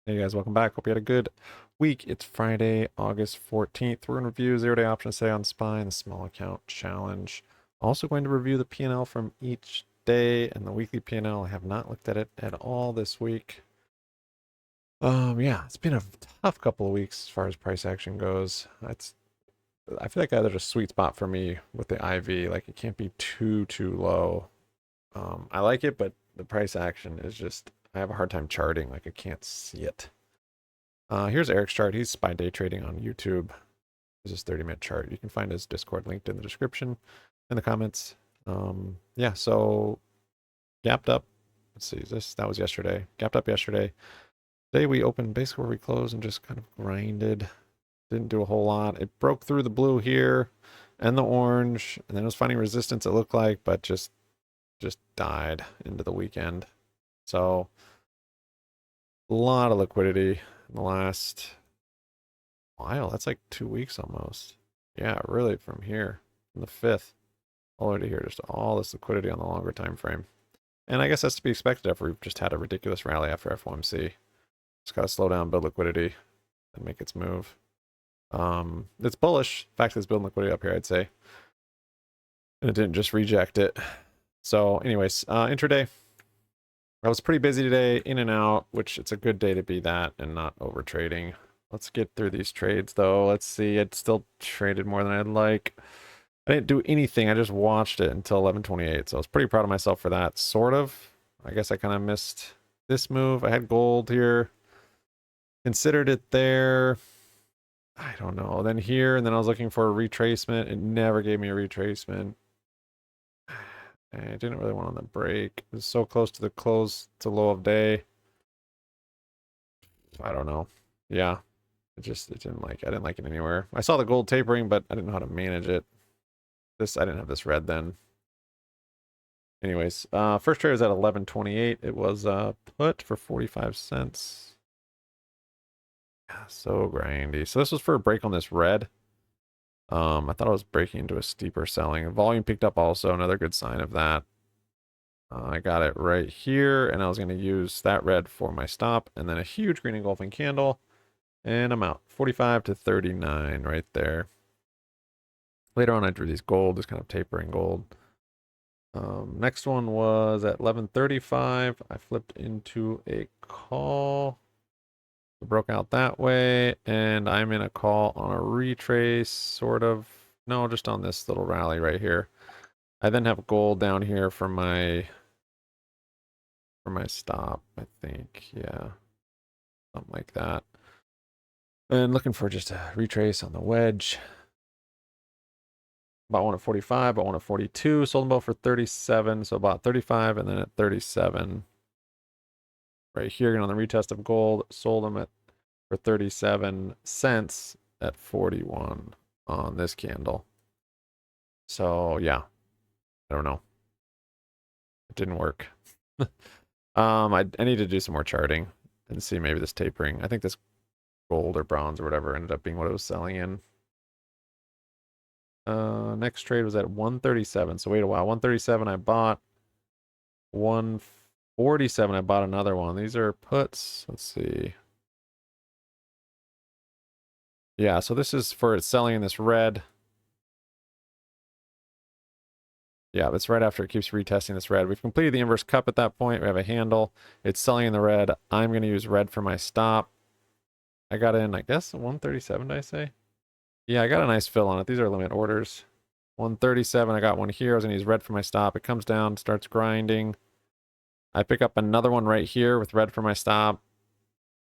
Hey guys, welcome back. Hope you had a good week. It's Friday, August 14th. We're going to review zero-day options today on SPY and the small account challenge. Also going to review the P&L from each day and the weekly P&L. I have not looked at it at all this week. Yeah, it's been a tough couple of weeks as far as price action goes. I feel like there's a sweet spot for me with the IV. Like it can't be too low. I like it, but the price action is just I have a hard time charting. Like I can't see it. Here's Eric's chart. He's SPY day trading on YouTube. This is his 30-minute chart. You can find his Discord linked in the description, in the comments. Yeah, so gapped up. Let's see, that was yesterday. Gapped up yesterday. Today we opened basically where we closed and just kind of grinded. Didn't do a whole lot. It broke through the blue here and the orange, and then it was finding resistance, it looked like, but just died into the weekend. So a lot of liquidity in the last while. That's like 2 weeks almost. Yeah, really from here, from the 5th, all the way to here, just all this liquidity on the longer time frame. And I guess that's to be expected after we've just had a ridiculous rally after FOMC. It's got to slow down, build liquidity, and make its move. It's bullish. In fact, it's building liquidity up here, I'd say. And it didn't just reject it. So anyways, intraday, I was pretty busy today, in and out, which it's a good day to be that and not over trading. Let's get through these trades though. Let's see. It still traded more than I'd like. I didn't do anything. I just watched it until 11:28. So I was pretty proud of myself for that. Sort of. I guess I kind of missed this move. I had gold here. Considered it there. I don't know. Then here, and then I was looking for a retracement. It never gave me a retracement. I didn't really want on the break. It was so close to the close to low of day. I don't know. Yeah. I didn't like it anywhere. I saw the gold tapering, but I didn't know how to manage it. I didn't have this red then. Anyways, first trade was at 11:28. It was put for 45 cents. Yeah, so grindy. So this was for a break on this red. I thought I was breaking into a steeper selling. Volume picked up also, another good sign of that. I got it right here, and I was going to use that red for my stop, and then a huge green engulfing candle, and I'm out. 45 to 39 right there. Later on, I drew these gold, just kind of tapering gold. Next one was at 11:35. I flipped into a call. Broke out that way, and I'm in a call on a retrace, sort of. No, just on this little rally right here. I then have gold down here for my stop, I think. Yeah, something like that. And looking for just a retrace on the wedge. Bought one at 45, bought one at 42, sold them both for 37. So about 35 and then at 37. Right here on the retest of gold, sold them for 37 cents at 41 on this candle. So yeah, I don't know. It didn't work. I need to do some more charting and see maybe this tapering. I think this gold or bronze or whatever ended up being what it was selling in. Next trade was at 137. So wait a while. 137 I bought. 147 I bought another one. These are puts. Let's see. Yeah, so this is for selling in this red. Yeah, that's right after it keeps retesting this red. We've completed the inverse cup at that point. We have a handle. It's selling in the red. I'm going to use red for my stop. I got in, I guess, 137, did I say? Yeah, I got a nice fill on it. These are limit orders. 137, I got one here. I was going to use red for my stop. It comes down, starts grinding. I pick up another one right here with red for my stop.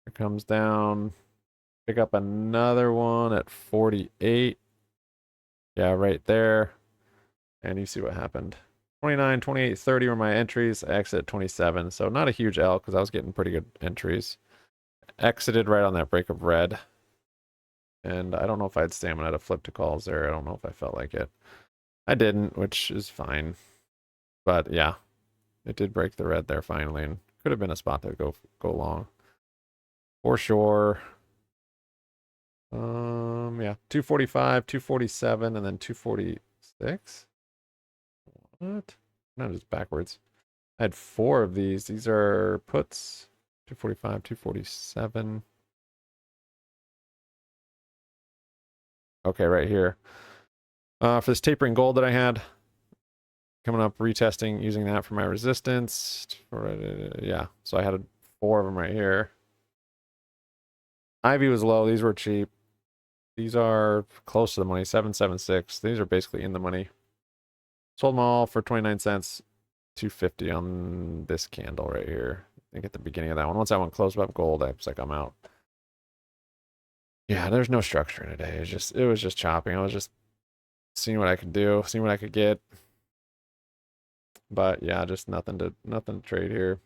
It comes down. Pick up another one at 48. Yeah, right there. And you see what happened. 29, 28, 30 were my entries. I exited at 27. So not a huge L because I was getting pretty good entries. Exited right on that break of red. And I don't know if I had stamina to flip to calls there. I don't know if I felt like it. I didn't, which is fine. But yeah, it did break the red there finally, and could have been a spot to go long. For sure. Yeah. 245, 247, and then 246. What? No, just backwards. I had four of these. These are puts. 245, 247. Okay, right here. For this tapering gold that I had, coming up, retesting, using that for my resistance. Yeah, so I had 4 of them right here. Ivy was low. These were cheap. These are close to the money, 776. These are basically in the money. Sold them all for 29 cents, 250 on this candle right here. I think at the beginning of that one. Once that one closed up gold, I was like, I'm out. Yeah, there's no structure in today. It was just chopping. I was just seeing what I could do, seeing what I could get. But yeah, just nothing to trade here.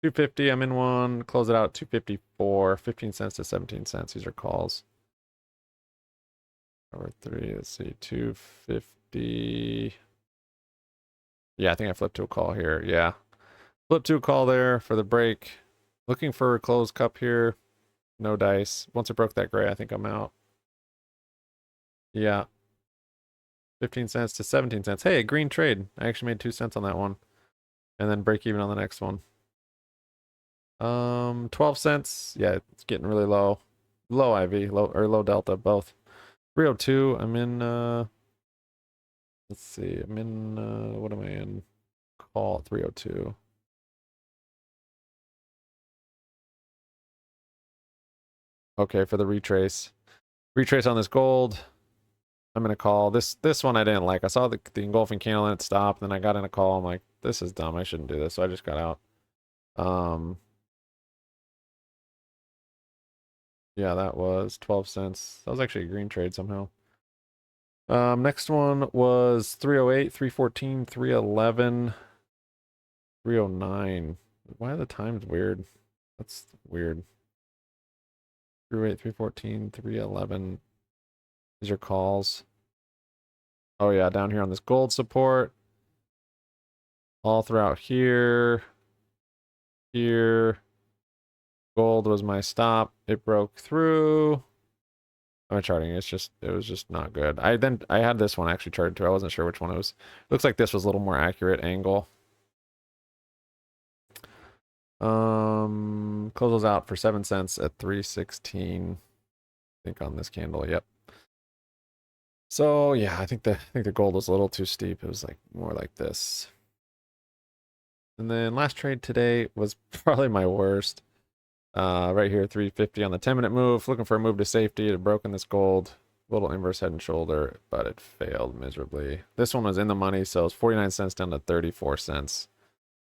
250, I'm in one. Close it out 254, 15 cents to 17 cents. These are calls. Over 3, let's see, 250. Yeah, I think I flipped to a call here. Yeah. Flip to a call there for the break. Looking for a closed cup here. No dice. Once it broke that gray, I think I'm out. Yeah. 15 cents to 17 cents. Hey, a green trade. I actually made 2 cents on that one. And then break even on the next one. 12 cents. Yeah, it's getting really low. Low IV, low delta, both. 302. I'm in let's see. I'm in what am I in? Call 302. Okay, for the retrace. Retrace on this gold. I'm gonna call this one I didn't like. I saw the engulfing candle and it stopped, and then I got in a call. I'm like, this is dumb. I shouldn't do this. So I just got out. Yeah, that was 12 cents. That was actually a green trade somehow. Next one was 308, 314, 311, 309. Why are the times weird? That's weird. 308, 314, 311. These are calls. Oh yeah, down here on this gold support. All throughout here. Here. Gold was my stop. It broke through. I'm charting. It was just not good. I had this one actually charted too. I wasn't sure which one it was. Looks like this was a little more accurate angle. Close those out for 7 cents at 316. I think on this candle. Yep. So yeah, I think the gold was a little too steep. It was like more like this. And then last trade today was probably my worst. Right here, 350 on the 10-minute move. Looking for a move to safety. It had broken this gold. Little inverse head and shoulder, but it failed miserably. This one was in the money, so it's 49 cents down to 34 cents.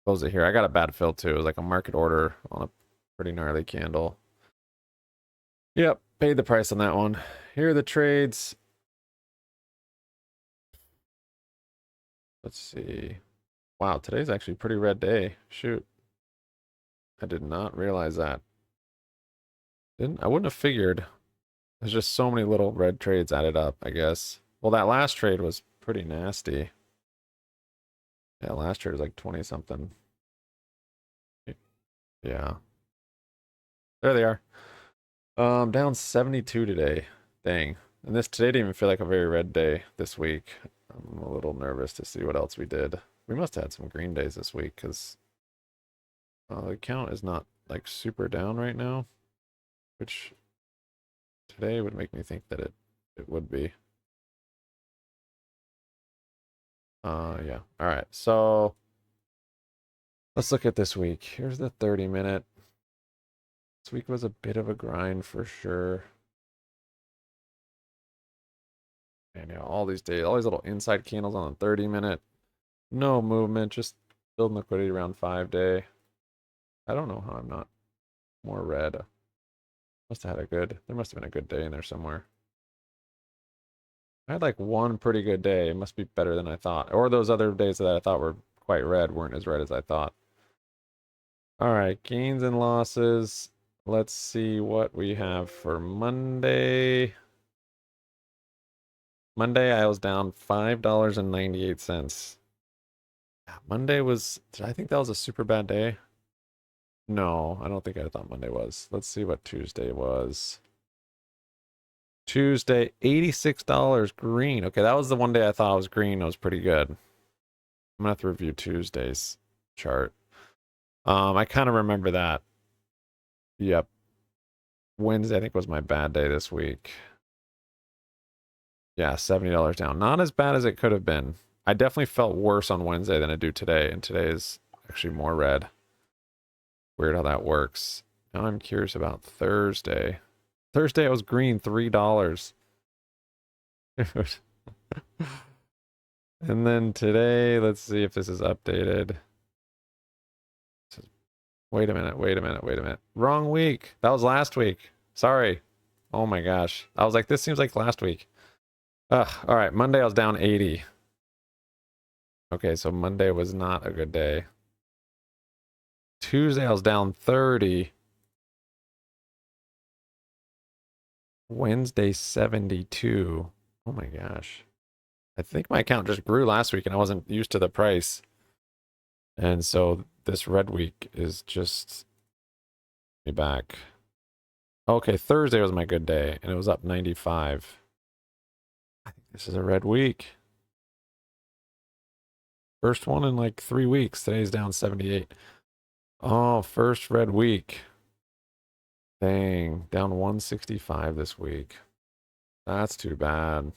Close it here. I got a bad fill too. It was like a market order on a pretty gnarly candle. Yep, paid the price on that one. Here are the trades. Let's see. Wow, today's actually a pretty red day. Shoot. I did not realize that. I wouldn't have figured. There's just so many little red trades added up, I guess. Well, that last trade was pretty nasty. Yeah, last trade was like 20 something. Yeah. There they are. Down 72 today. Dang. And this today didn't even feel like a very red day this week. I'm a little nervous to see what else we did. We must have had some green days this week because the count is not like super down right now, which today would make me think that it would be. Yeah. All right. So let's look at this week. Here's the 30-minute. This week was a bit of a grind for sure. And yeah, all these days, all these little inside candles on the 30-minute. No movement, just building liquidity around 5-day. I don't know how I'm not more red. Must have had there must have been a good day in there somewhere. I had like one pretty good day. It must be better than I thought. Or those other days that I thought were quite red weren't as red as I thought. All right, gains and losses. Let's see what we have for Monday. Monday, I was down $5.98. Monday was, I think that was a super bad day. No, I don't think I thought Monday was. Let's see what Tuesday was. Tuesday, $86 green. Okay, that was the one day I thought I was green. It was pretty good. I'm gonna have to review Tuesday's chart. I kind of remember that. Yep. Wednesday, I think, was my bad day this week. Yeah, $70 down. Not as bad as it could have been. I definitely felt worse on Wednesday than I do today, and today is actually more red. Weird how that works. Now I'm curious about Thursday. Thursday I was green $3. And then today, let's see if this is updated. Wait a minute, wait a minute, wait a minute. Wrong week. That was last week. Sorry. Oh my gosh. I was like, this seems like last week. Ugh, all right. Monday I was down 80. Okay, so Monday was not a good day. Tuesday I was down 30. Wednesday 72. Oh my gosh. I think my account just grew last week and I wasn't used to the price. And so this red week is just me back. Okay, Thursday was my good day and it was up 95. I think this is a red week. First one in like 3 weeks. Today's down 78. Oh, first red week. Dang, down 165 this week. That's too bad.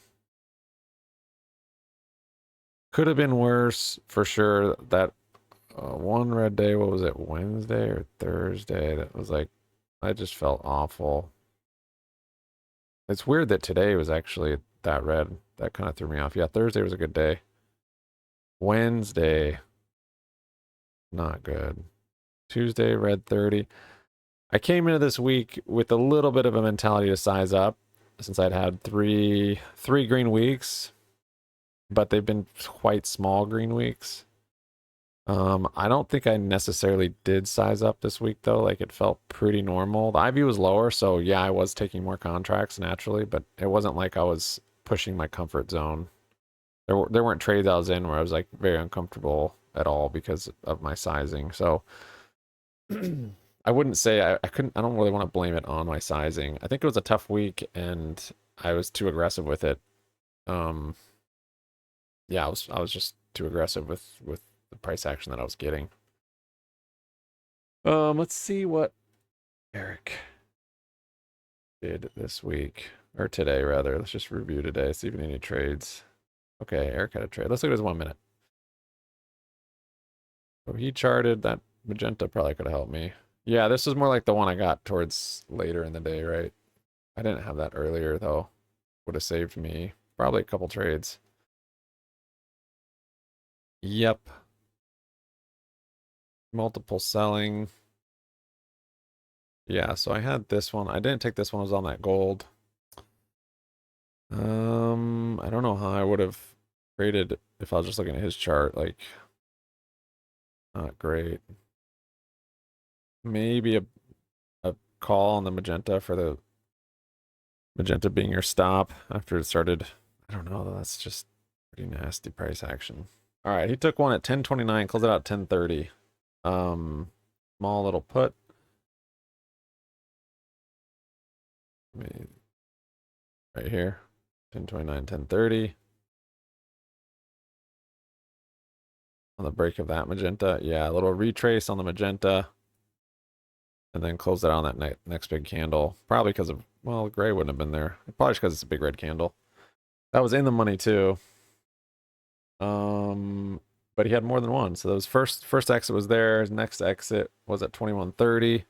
Could have been worse for sure. That one red day, what was it, Wednesday or Thursday? That was like, I just felt awful. It's weird that today was actually that red. That kind of threw me off. Yeah, Thursday was a good day. Wednesday, not good. Tuesday, red 30. I came into this week with a little bit of a mentality to size up since I'd had three green weeks, but they've been quite small green weeks. I don't think I necessarily did size up this week though. Like it felt pretty normal. The IV was lower, so yeah, I was taking more contracts naturally, but it wasn't like I was pushing my comfort zone. There weren't trades I was in where I was like very uncomfortable at all because of my sizing. So I wouldn't say I don't really want to blame it on my sizing. I think it was a tough week and I was too aggressive with it. Um, yeah, I was just too aggressive with the price action that I was getting. Let's see what Eric did this week or today rather. Let's just review today, see if we need any trades. Okay, Eric had a trade. Let's look at his 1 minute. So he charted that magenta probably could have helped me. Yeah, this is more like the one I got towards later in the day, right? I didn't have that earlier though. Would have saved me probably a couple trades. Yep. Multiple selling. Yeah, so I had this one. I didn't take this one. I was on that gold. I don't know how I would have traded if I was just looking at his chart. Like, not great. Maybe a call on the magenta for the magenta being your stop after it started. I don't know. That's just pretty nasty price action. All right, he took one at 10.29, closed it out at 10.30. Small little put. Right here, 10.29, 10.30. On the break of that magenta. Yeah, a little retrace on the magenta. And then close it out on that next big candle. Probably because of, well, gray wouldn't have been there. Probably because it's a big red candle. That was in the money too. But he had more than one. So those first exit was there. His next exit was at 21.30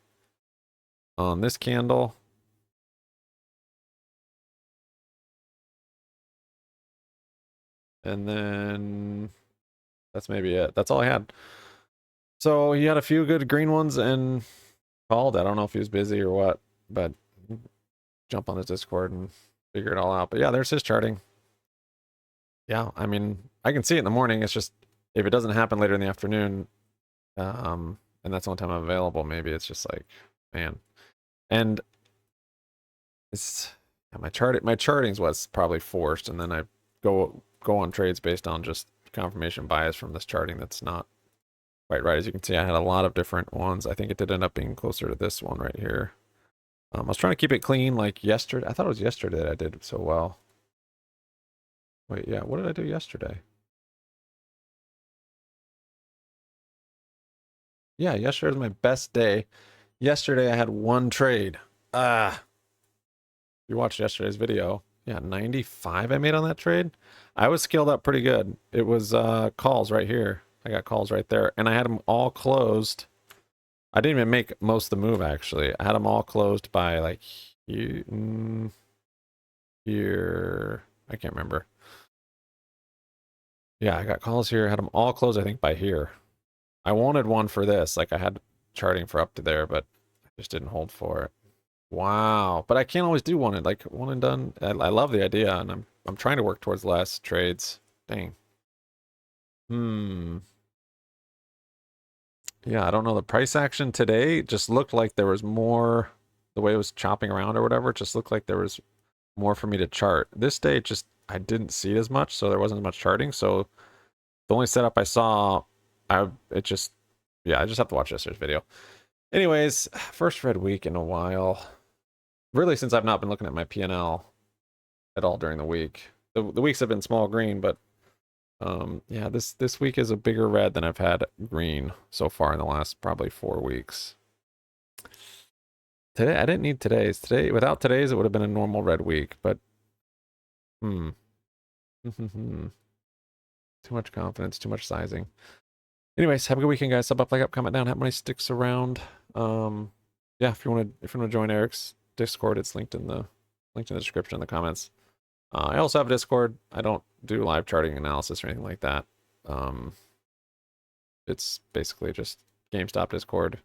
on this candle. And then that's maybe it. That's all I had. So he had a few good green ones and called. I don't know if he was busy or what, but jump on his Discord and figure it all out. But yeah, there's his charting. Yeah, I mean, I can see it in the morning. It's just if it doesn't happen later in the afternoon, and that's the only time I'm available, maybe it's just like, man. And it's yeah, my charting is what's probably forced, and then I go on trades based on just confirmation bias from this charting that's not quite right. As you can see, I had a lot of different ones. I think it did end up being closer to this one right here. I was trying to keep it clean like yesterday. I thought it was yesterday that I did so well. Wait, yeah, what did I do yesterday? Yeah, yesterday was my best day. Yesterday I had one trade. Ah, you watched yesterday's video. Yeah, 95 I made on that trade. I was scaled up pretty good. It was calls right here. I got calls right there. And I had them all closed. I didn't even make most of the move, actually. I had them all closed by like here. I can't remember. Yeah, I got calls here. I had them all closed, I think, by here. I wanted one for this. Like, I had charting for up to there, but I just didn't hold for it. Wow. But I can't always do one and like one and done. I love the idea, and I'm trying to work towards less trades. Dang. Hmm. Yeah, I don't know. The price action today just looked like there was more, the way it was chopping around or whatever, it just looked like there was more for me to chart. This day, just I didn't see it as much, so there wasn't as much charting. So the only setup I saw, it just, yeah, I just have to watch yesterday's video. Anyways, first red week in a while. Really, since I've not been looking at my P&L at all during the week. The weeks have been small green, but yeah, this week is a bigger red than I've had green so far in the last probably 4 weeks. Today I didn't need today's. Today without today's it would have been a normal red week, but too much confidence, too much sizing. Anyways, have a good weekend, guys. Sub up, like up, comment down, have money sticks around. Yeah, if you want to join Eric's Discord, it's linked in the description in the comments. I also have a Discord. I don't do live charting analysis or anything like that. It's basically just GameStop Discord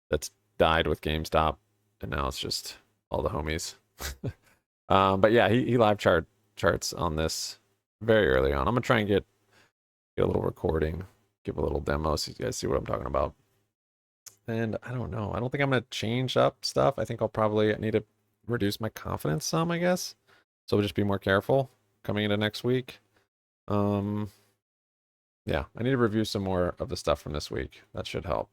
that's died with GameStop, and now it's just all the homies. But yeah, he live charts on this very early on. I'm gonna try and get a little recording, give a little demo so you guys see what I'm talking about. And I don't know. I don't think I'm gonna change up stuff. I think I'll probably need to reduce my confidence some, I guess. So we'll just be more careful coming into next week. Yeah, I need to review some more of the stuff from this week. That should help.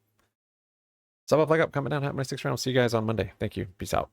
Sub up, like up, comment down, have my 6 rounds. See you guys on Monday. Thank you. Peace out.